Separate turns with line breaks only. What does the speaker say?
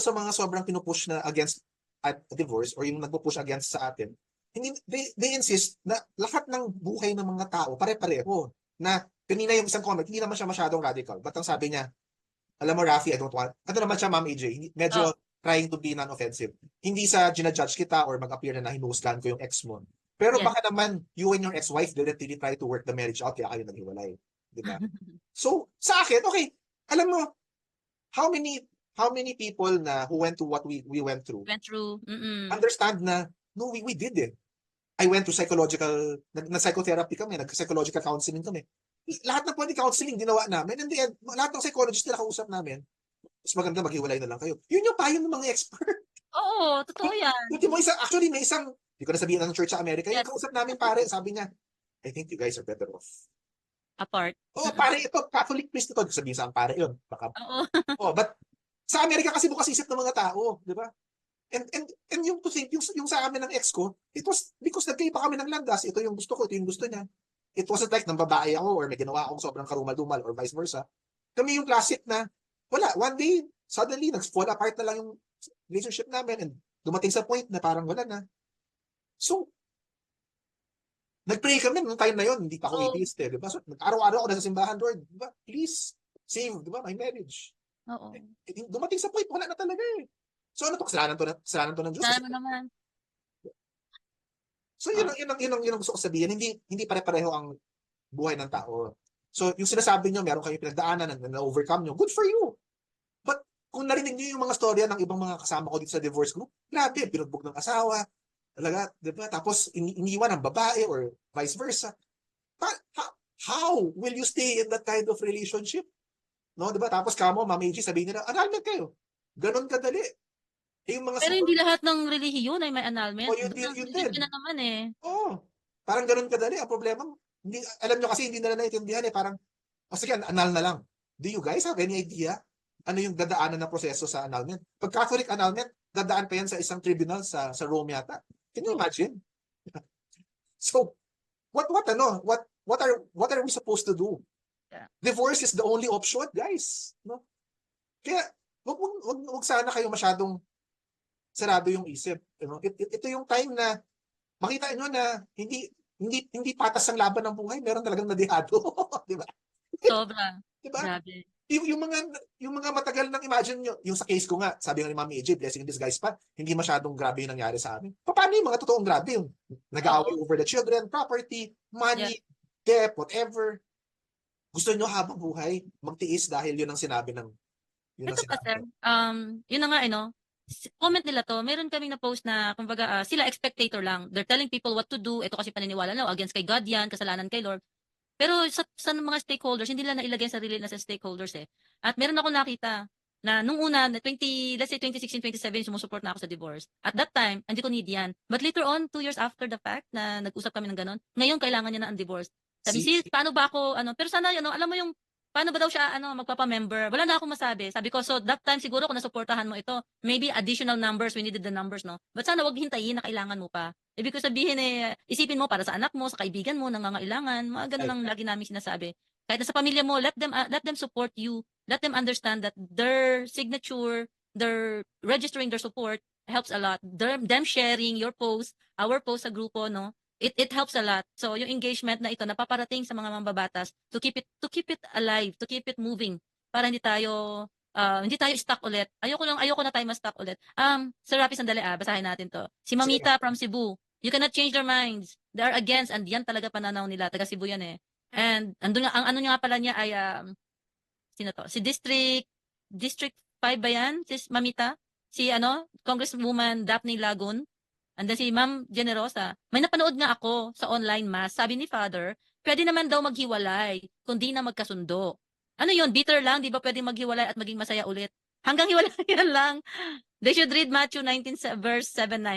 sa mga sobrang pinupush na against at divorce or yung nagpo-push against sa atin, hindi they insist na lahat ng buhay ng mga tao pare-pareho. Na kanina yung isang comment, hindi naman siya masyadong radical. But ang sabi niya, alam mo Rafi, I don't want, ano naman siya Ma'am AJ, medyo
Oh.
trying to be non-offensive. Hindi sa ginajudge kita or mag-appear na hinuhusgahan ko yung ex mo. Pero
Yes.
baka naman, you and your ex-wife didn't really try to work the marriage out, kaya kayo naghiwalay. Di ba? So, sa akin, okay, alam mo, how many people na who went to what we went through
Went through.
understand na, no, we did it. I went to psychological, nag-psychotherapy kami, nag-psychological counseling kami. Lahat ng pwede counseling ginawa namin. And then, lahat ng psychologist na nakausap namin, mas maganda maghiwalay na lang kayo. Yun yung payo ng mga expert.
Oo, totoo yan.
Buti mo isang, actually may isang, hindi ko na sabihin ng church sa Amerika, yung
Yes.
kausap namin pare, sabi niya, I think you guys are better off.
Apart.
Oh, pare ito, Catholic priest ito. Sabihin saan pare yun. Baka,
Oo.
but sa Amerika kasi bukas isip ng mga tao, di ba? And yung to think, yung sa amin ng ex ko, it was because nagkaiba kami ng landas. Ito yung gusto ko, ito yung gusto niya. It wasn't like nang babae ako or may ginawa akong sobrang karumal-dumal or vice versa. Kami yung classic na, wala, one day, suddenly, nag-fall apart na lang yung relationship namin and dumating sa point na parang wala na. So, nag-pray kami nung time na yon, hindi pa ako atheist eh, di ba? So, araw-araw ako nasa simbahan, Lord, di ba? Please, save, di ba, my marriage.
Oo.
Dumating sa point, wala na talaga eh. So ano to, kasalanan to ng Diyos.
Sana mo naman.
So yun ang gusto ko sabihin, hindi pare-pareho ang buhay ng tao. So yung sinasabi nyo, meron kayong pinagdaanan na na-overcome nyo, good for you. But kung narinig nyo yung mga storya ng ibang mga kasama ko dito sa divorce group, grabe, pinugbog ng asawa, talaga, di ba? Tapos iniwan ng babae or vice versa. How will you stay in that kind of relationship? No, di ba? Tapos kamo, Ma'am AG, sabihin nila, annulment kayo. Ganon kadali. Yung mga
Pero hindi lahat ng relihiyon ay may annulment.
oh, yun din.
Na naman eh.
Oh, parang ganun kadali. Ang problema, hindi, alam nyo kasi hindi nila naiintindihan eh. Parang, o sige, annul na lang. Do you guys have any idea ano yung dadaanan ng proseso sa annulment? Pag Catholic annulment, dadaan pa yan sa isang tribunal sa Rome yata. Can you imagine? So, what are we supposed to do?
Yeah.
Divorce is the only option, guys. No? Kaya, wag sana kayo masyadong sarado yung isip. You know? Ito yung time na makita nyo na hindi patas ang laban ng buhay, meron talagang nadihado. Di ba?
Sobra.
Di ba?
Grabe.
Yung mga matagal nang imagine nyo, yung sa case ko nga, sabi nga ni Mami AJ, blessing in disguise pa, hindi masyadong grabe yung nangyari sa amin. Paano yung mga totoong grabe? Yung nag-aaway over the children, property, money, debt, whatever. Gusto nyo habang buhay, magtiis dahil yun ang sinabi ng
Ito pa sir, yun na nga comment nila to, meron kaming na-post na, kumbaga, sila spectator lang. They're telling people what to do. Ito kasi paniniwala na, against kay God yan, kasalanan kay Lord. Pero sa mga stakeholders, hindi nila nailagay sarili na sa stakeholders eh. At meron ako nakita na nung una, let's say 2016, 2017, sumusuport na ako sa divorce. At that time, hindi ko need yan. But later on, 2 years after the fact, na nag-usap kami ng ganon, ngayon kailangan niya na ang divorce. Sabi, sis, paano ba ako, pero sana, alam mo yung, paano ba daw siya magpapa-member? Wala na akong masabi. Sabi ko, so that time siguro kung nasuportahan mo ito, maybe additional numbers, we needed the numbers, no? But sana wag hintayin na kailangan mo pa. Ibig ko sabihin isipin mo para sa anak mo, sa kaibigan mo, nangangailangan, mga ganun ang lagi namin sinasabi. Kahit na sa pamilya mo, let them support you. Let them understand that their signature, their registering their support helps a lot. Them sharing your post, our post sa grupo, no? It helps a lot. So yung engagement na ito napaparating sa mga mambabatas to keep it alive, to keep it moving para hindi tayo stuck ulit. Ayoko na tayo ma-stuck ulit. Sir Rafi, sandali basahin natin to. Si Mamita from Cebu. You cannot change their minds. They are against and yan talaga pananaw nila. Taga Cebu yan eh. And andun nga, ang ano niya nga pala niya ay sino to? Si District 5 ba yan? Si Mamita? Si Congresswoman Daphne Lagun. And then si Ma'am Generosa, may napanood nga ako sa online mass. Sabi ni Father, pwede naman daw maghiwalay kung di na magkasundo. Ano yun? Bitter lang? Di ba pwede maghiwalay at maging masaya ulit? Hanggang hiwalayan lang. They should read Matthew 19 verse 7-9.